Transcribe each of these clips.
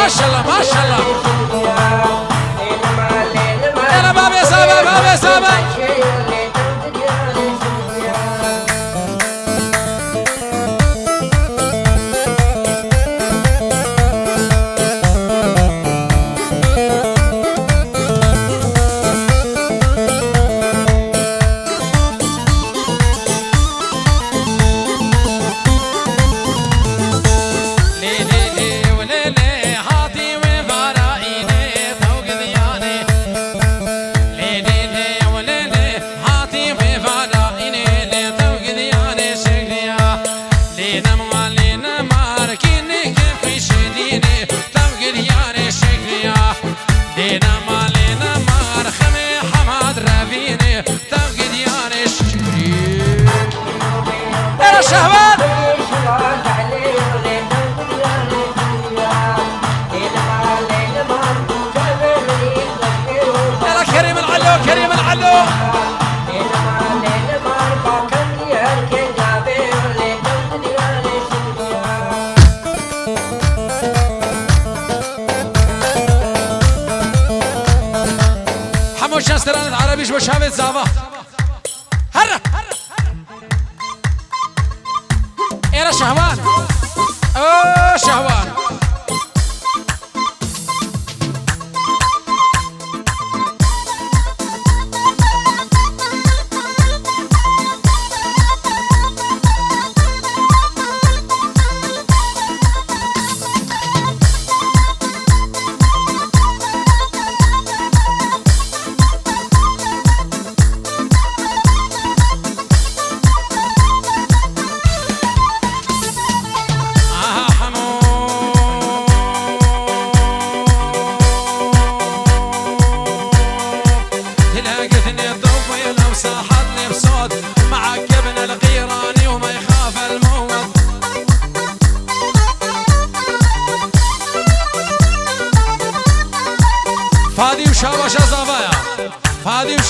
ما شاء الله ما شاء الله. يلا بابي سابا بابي سابا. شاسترانت عربيش بشافت زافا هرا ايه شهوان اوه شهوان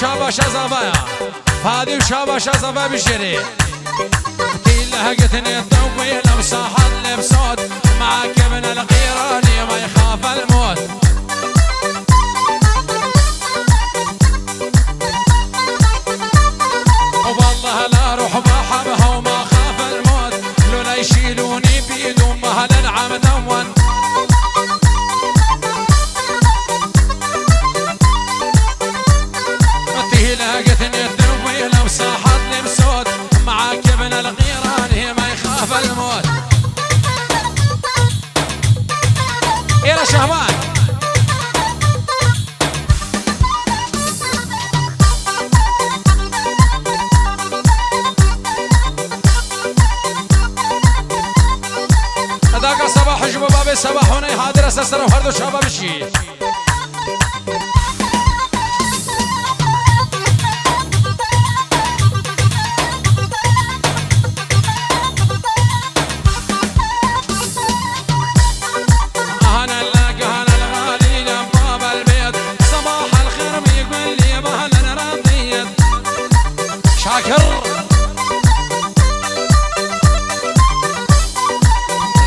شاباش زبايا فادي وشاباش زبايا بشري كلها قتني الطويل وصاحت لبصوت معك ابن القيراني ما يخاف الموت والله لا روح بحبها وما خاف الموت لولا يشيلوني بيدهم مهلا عم دون لقيتني الطويل وصاحت لي بصوت معاك ابن القيراني ما يخاف الموت يا شهوان هذاك الصباح جوا بابي صباحوني حاضر اسسر وهردو شباب الشي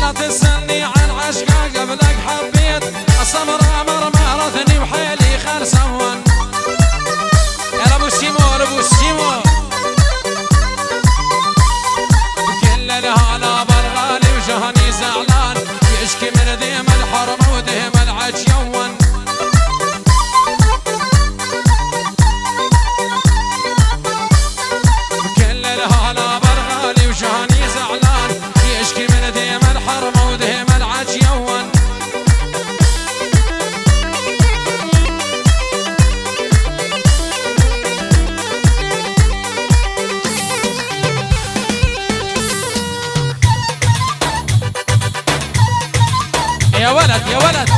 لا تسألني عن عشقك قبلك حبيت الصبر أمر مهرتني بحيلي خرسون يا أبو سيمو أبو سيمو كل الهلا برغالي وجهني زعلان يشكي من ديم الحرم وديم العجيون كل الهلا برغالي وجهني زعلان يشكي من ديم الحرم وديم العجيون يا ولد يا ولد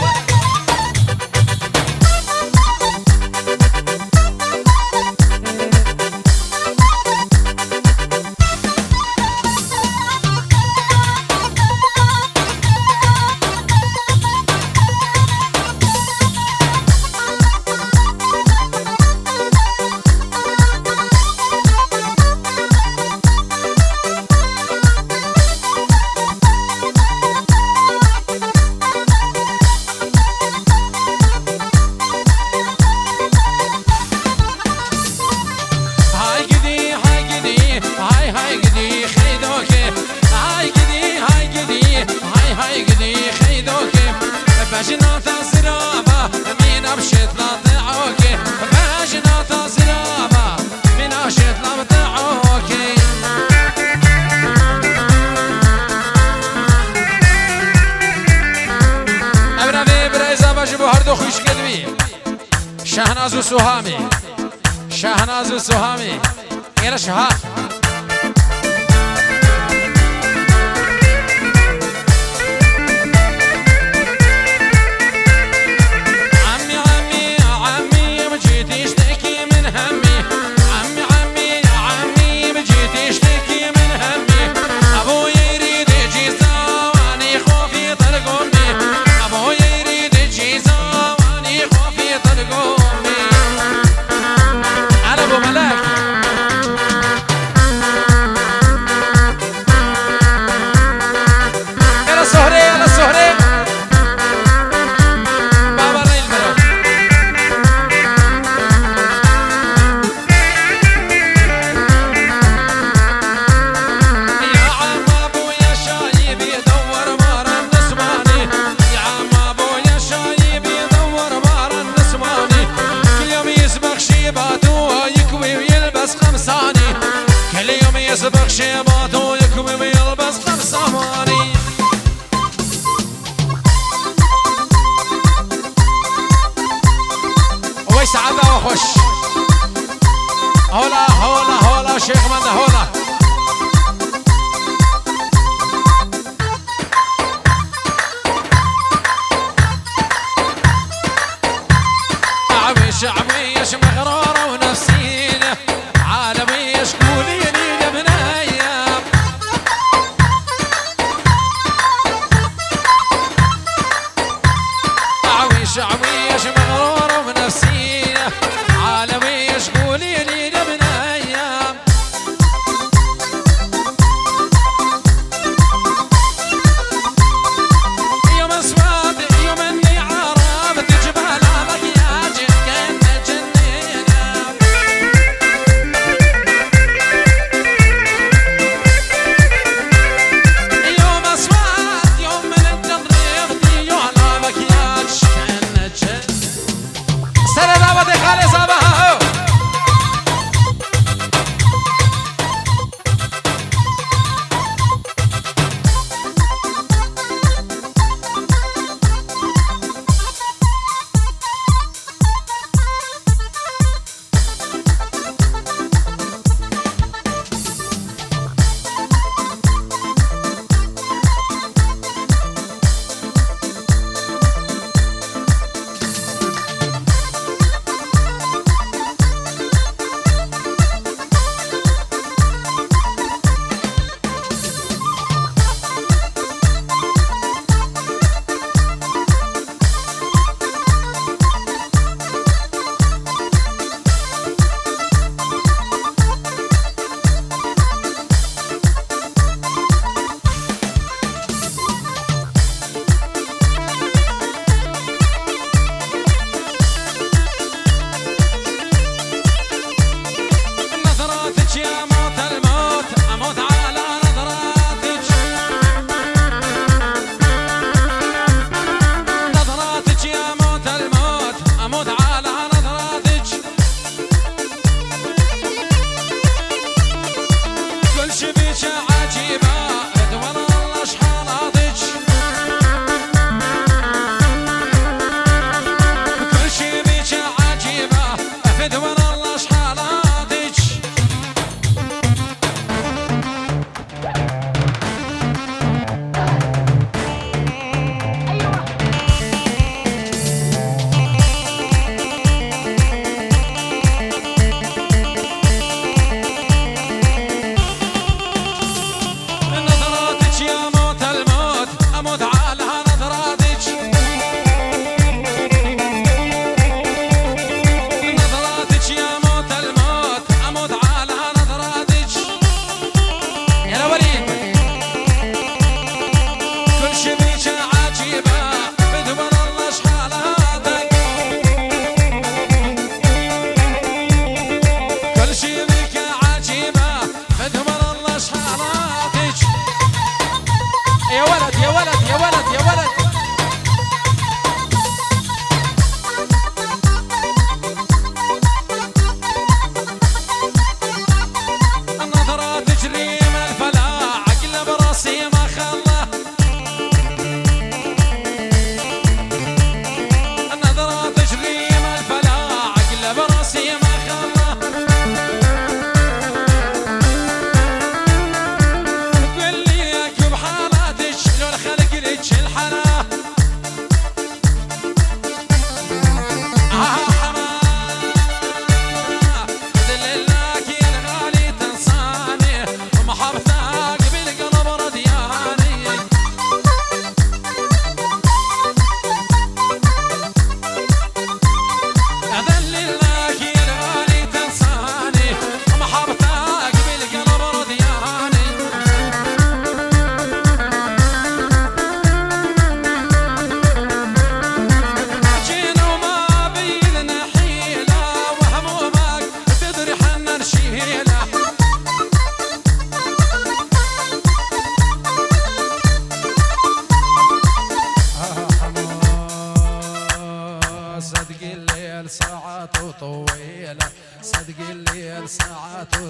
باجنات الزرابة من أبشت لطعوكي باجنات الزرابة من أبشت لطعوكي أبنا في بريزة بجبو هردو خوش كدوي شهناز وسهامي شهناز وسهامي إلى شها يسبق شيباته يكوي ويلبس خمساني ويسعد وخش هولا هولا هولا شيخ من هولا عبيش عبيش مغرورة ونفسينة عالميش قولي شعبيش مغرورة بنفسينا عالميش قولي لي من أيام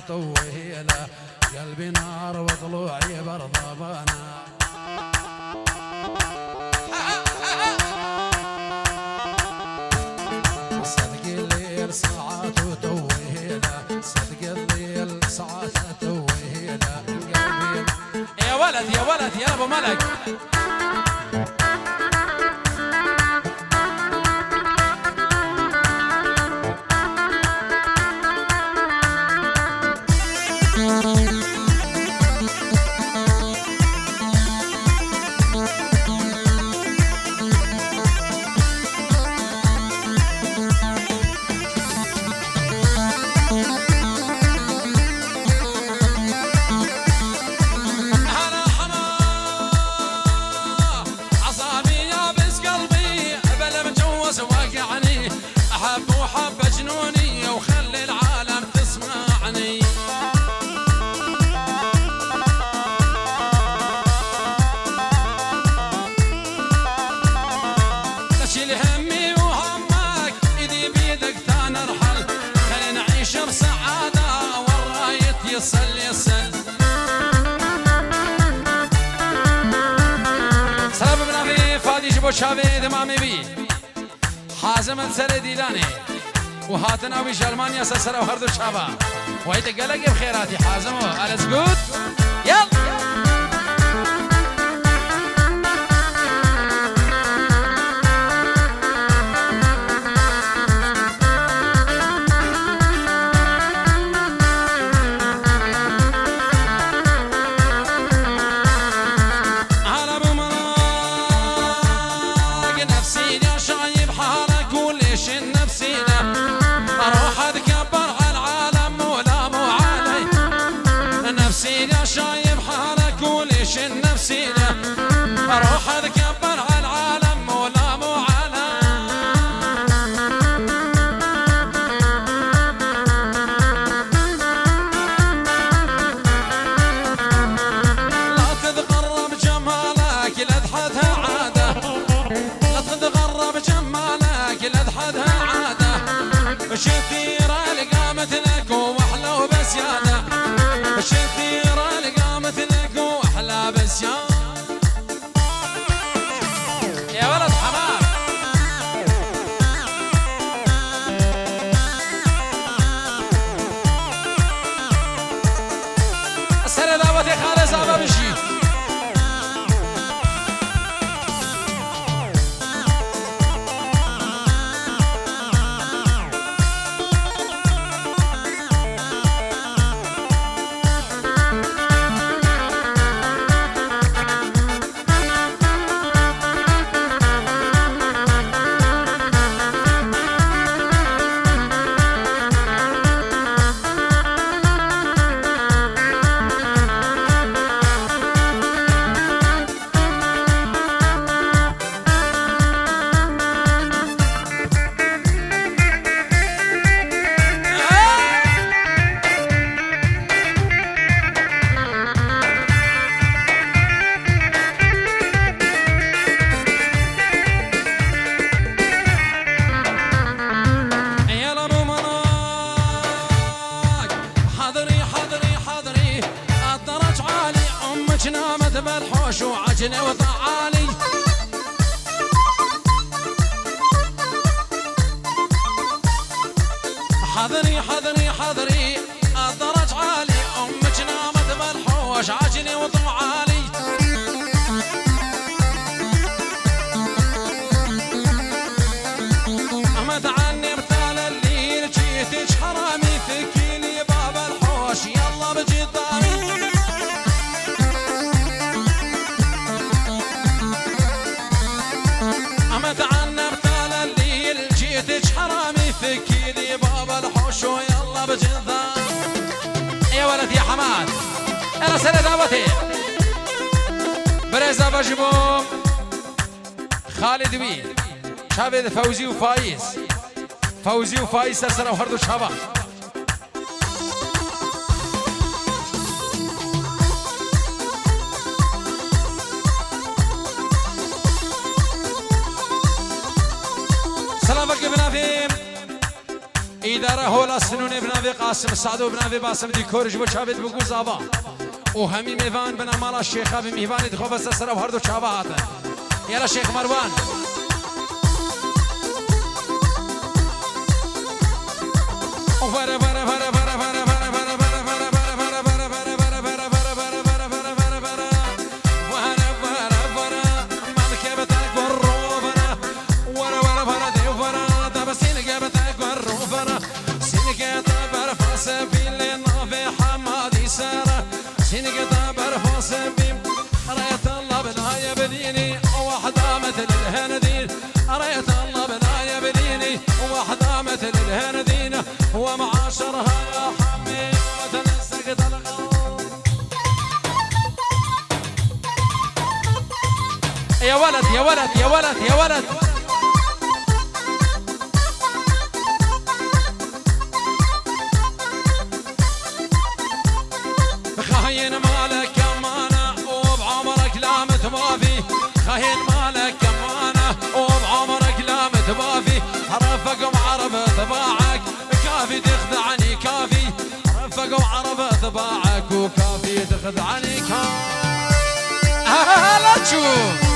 وطويله قلبي نار وضلوعي برضبانه صدق الليل ساعات وطويله صدق الليل ساعات وطويله قلبي يا ولد يا ولد يا ابو ملك شاوید مامی بی حازم سر دیلانه و هاتنا وی جرمانیا سر و هر دو شابا وایت گلگی بخیراتی حازم و alles gut یل اروح اتكبر على العالم ولا مو على لا تتغرب جمالك لدحتها عاده لا تتغرب جمالك لدحتها عاده شثيره لقامت لك واحلى وبزياده شثيره لقامت لك واحلى بزياده نامت بالحوش وعجن وطعالي حضري حضري حضري الدرج عالي امك نامت بالحوش عجن وطعالي احمد عني بثال الليل جيتك حرامي فكيلي باب الحوش يلا بجدامي تعنبت على الليل جيتك حرامي فكيلي بابا الحوش ويلا بجذاب يا ولد يا حماد انا سنة دعوتي بريزة بجبو خالد بي شابد فوزي وفايز فوزي وفايز سرسرة وهردو شابا سلامك بنافيم إذا يلا هولا سنوني بنافي قاسم سعدو بنافي باسم دي كورج بو شابت بو زابا و همي ميفان بنا مالا الشيخ ابي ميفان دخو بس سر وهردو شابات يلا شيخ مروان وفر فر فر فر فر رأيت الله بنايا بنيني وحدة مثل الهندين رأيت الله بنايا بنيني وحدة مثل الهندين ومعاشرها يا حمي وتنسقت الغرب يا ولد يا ولد يا ولد يا ولد خاين مالك كمانة وبعمرك لا متوافي خاين مالك كمانة وبعمرك لا متوافي رفق وعرب طباعك كافي تخدعني كافي رفق وعرب طباعك وكافي تخدعني كافي لا تشوف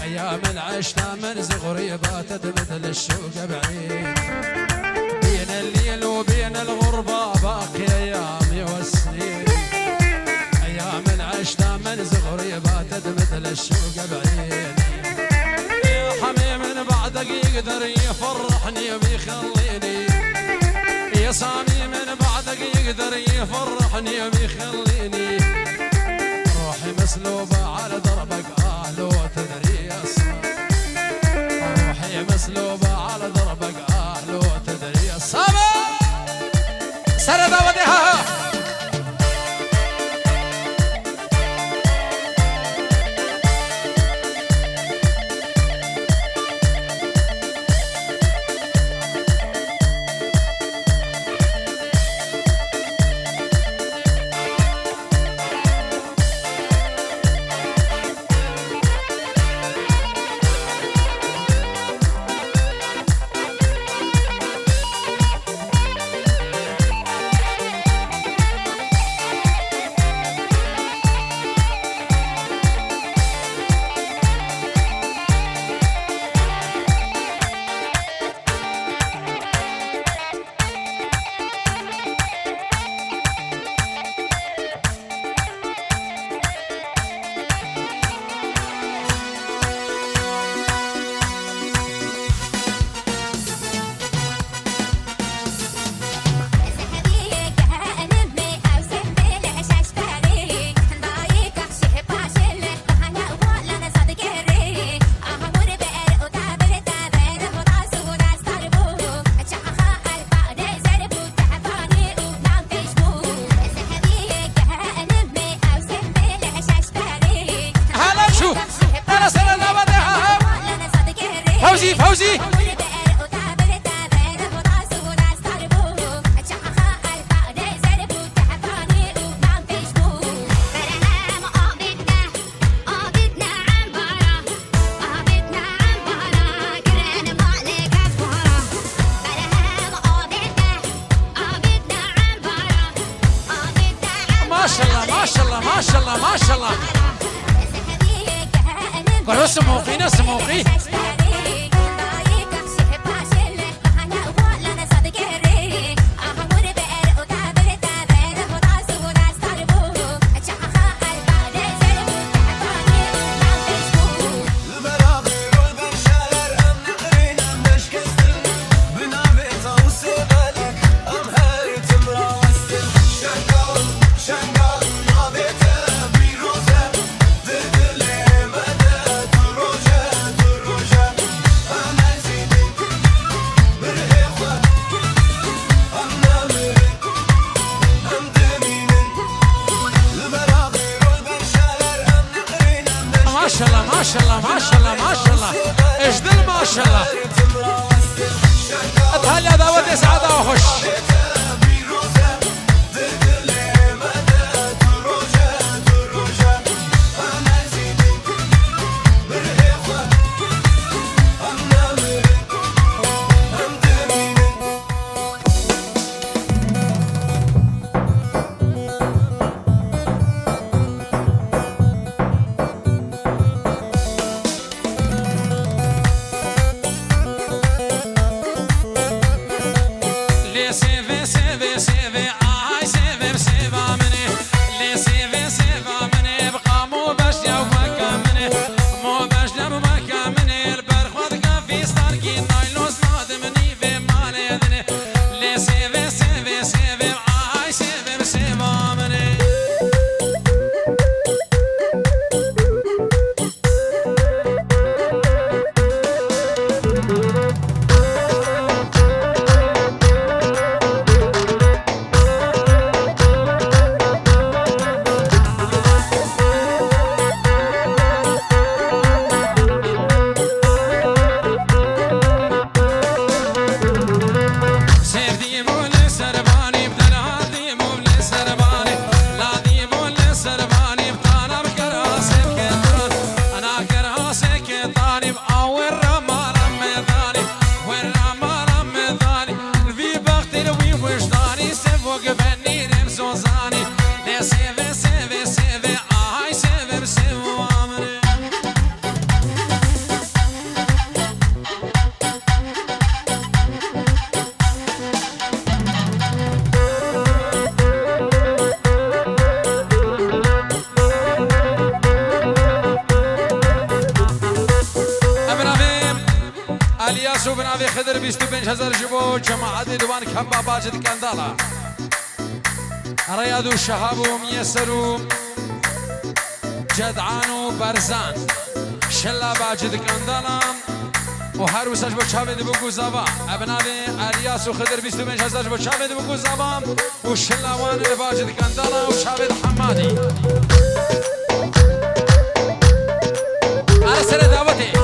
أيام العشنا من صغري باتت مثل الشوق بعيد بين الليل وبين الغربة باقي أيامي والسنين أيام العشنا من صغري باتت مثل الشوق بعيد يا حميم بعدك يقدر يفرحني ويخليني يا سامي من بعدك يقدر يفرحني ويخليني روحي مسلوبة على دربك لو تدري الصبر روحي مسلوبة على دربك لو تدري الصبر سرد وديها فوزي فوزي ما شاء الله ما شاء الله ما شاء الله ما شاء الله قولوا سموقي سموقي ما شاء الله ما شاء الله ما شاء الله ما شاء الله ايش دل ما شاء الله اتهلا ذا ودي سعادة وخش الیاس و بناوی خضر 25,000 جبو جماعت دوان کم باجد کندالا ریاض و شهاب و میسر و جدعان و برزان شلا باجد کندالا و هر وسش با چاوید بگو زبا ابناوی الیاس و خضر 25,000 با چاوید بگو زبا و شلا وان باجد کندالا و چاوید حمادی على سنة دعوتي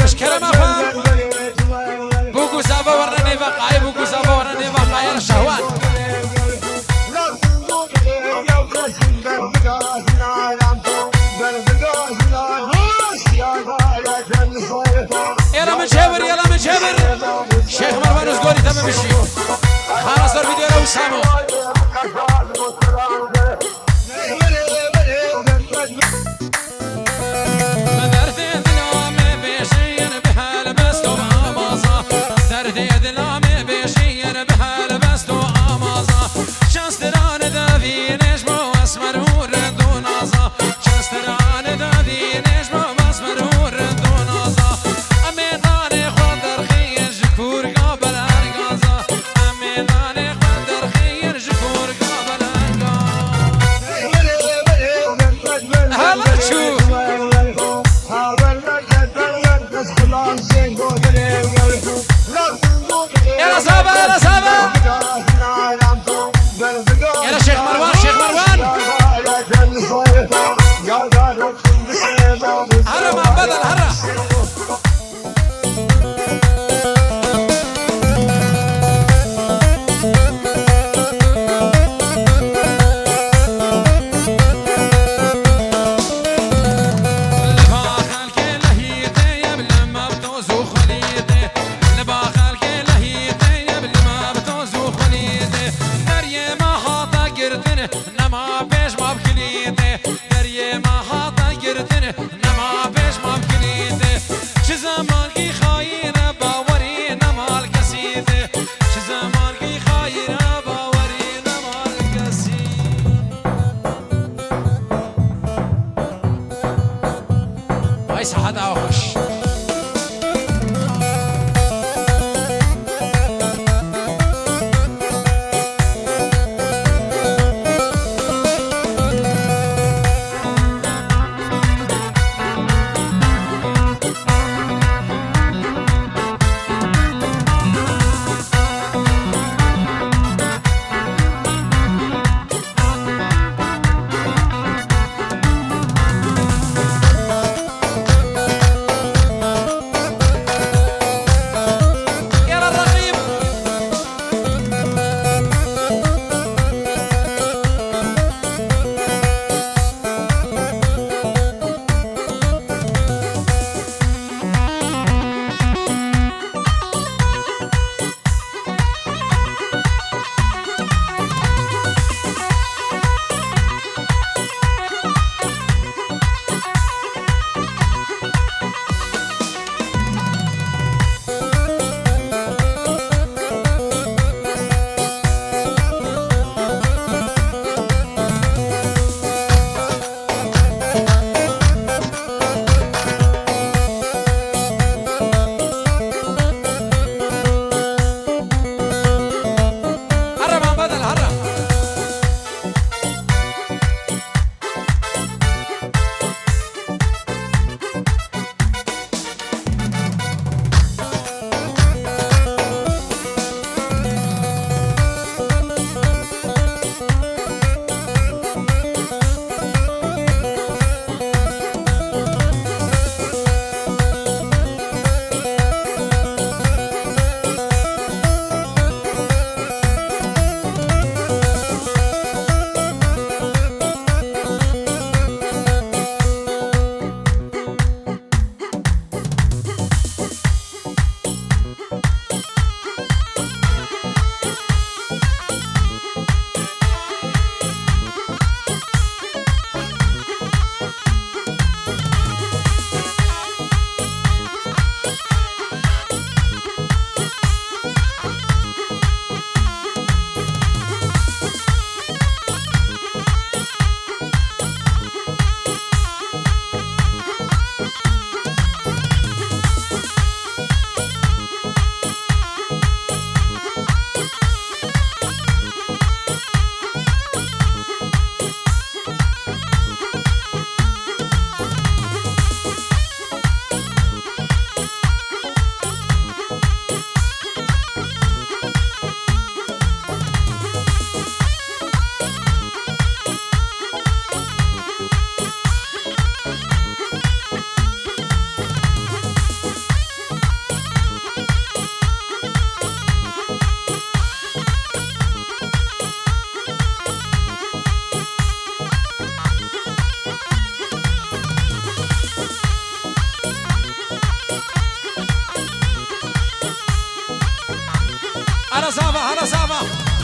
مشكلة ما فهم بوكو سابا وراني بقاي بوكو سابا وراني بقاي يا شهوان يلا من شابر يلا من شابر شيخ مروان وزقوري تمام الشيء خلاص صار فيديو انا وسامو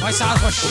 وای ساعت خوش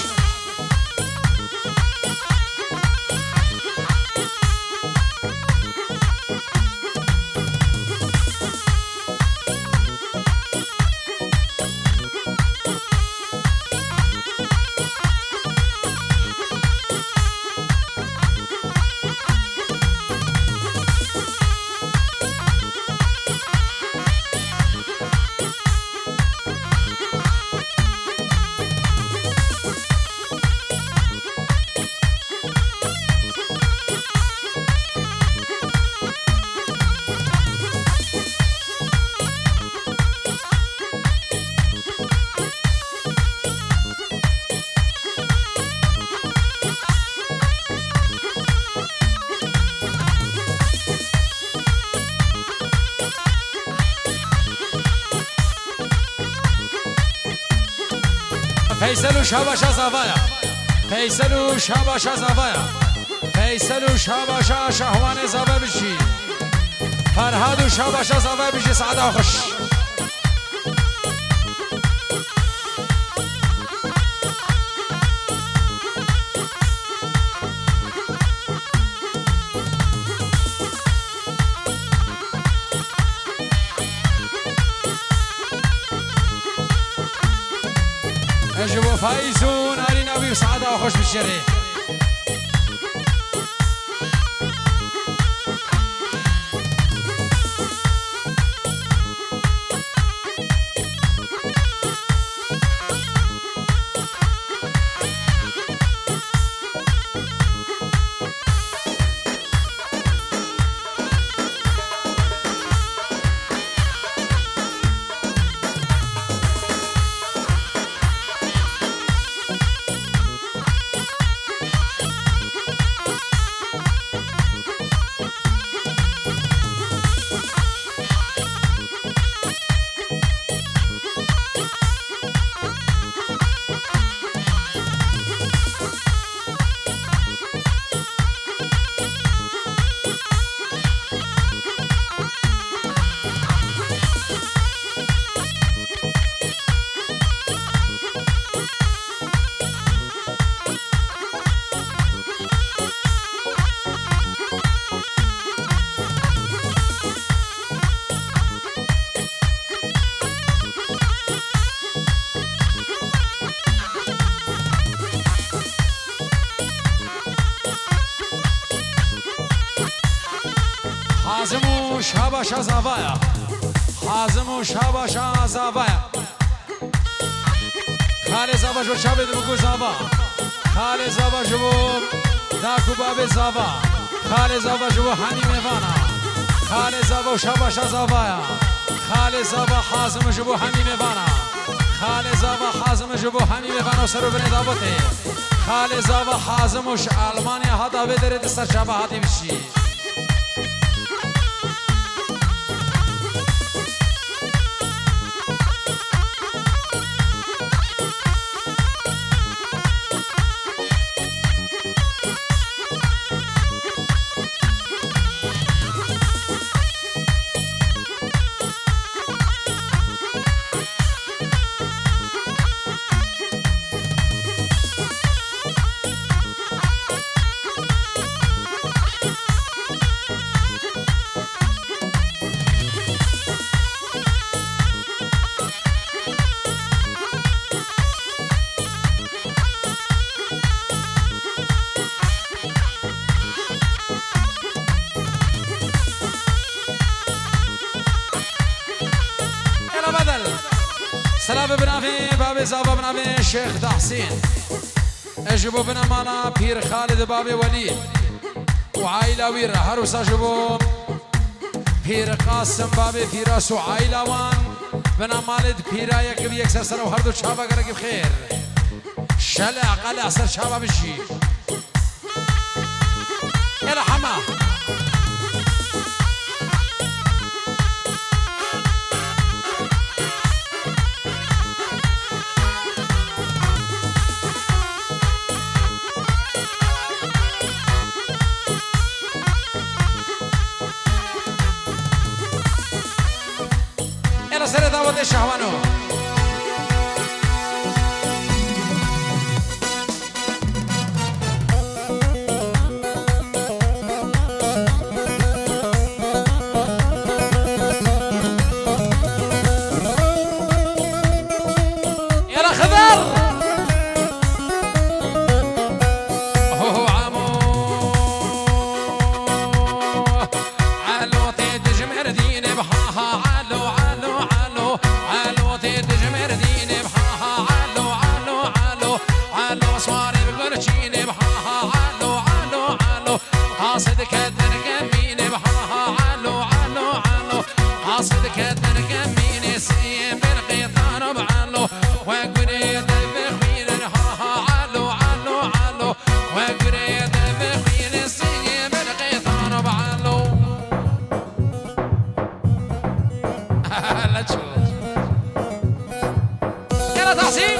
فیصل و شاباشا زاوایا فیصل و شاباشا زاوایا فیصل و شاباشا شهوان زاوا بشی فرهاد و شاباشا زاوا بشی سعدا خوش اجبو فايزون علينا بي سعادة وخش بالشري حازم و شاباشا زاوایا حازم و شاباشا زاوایا خاله زاوا جو شابه بگو زاوا خاله زاوا جو داکو باب زاوا خاله زاوا جو هنی میوانا خاله زاوا و شاباشا زاوایا خاله زاوا حازم جو هنی میوانا خاله زاوا حازم جو هنی میوانا سرو بنی دعوته خاله زاوا حازم و آلمانیا ها دعوه داره دستر شابه هاتی بشی سلام بنافي بابي زابا بنافي شيخ تحسين اجبو بنا مانا بير خالد بابي ولي وعائلة ويرا هروسا جبو بير قاسم بابي فراس وعائلة وان بنا مالد بيرا يكب يكسر سنة وهردو شابا قرق بخير شلع قلع سر شابا بشي يلا حما سر دعوت شهوانو كدن جميني بها علو علو علو قاصد كدن جميني سيم بالقيطان بعلو وقريد بخير ها علو علو علو وقريد بخير سيم بالقيطان بعلو لا تشوف يلا تحسين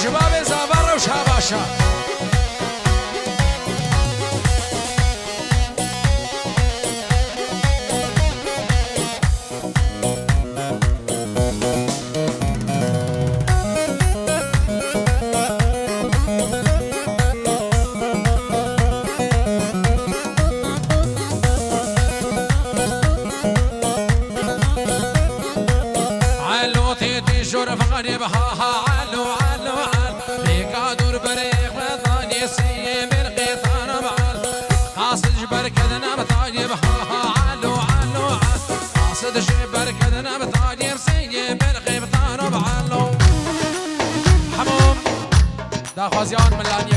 شباب زابر وشاباشا علو تيتي شرف غريب ها علو علو علو ليكادور بريق وطاني سيم القيطان بعل قاصد جبر كذنا بطايب ها علو علو علو قاصد جبر كذنا بطايب سيم القيطان بعلو حموم دا خوازيان ملاني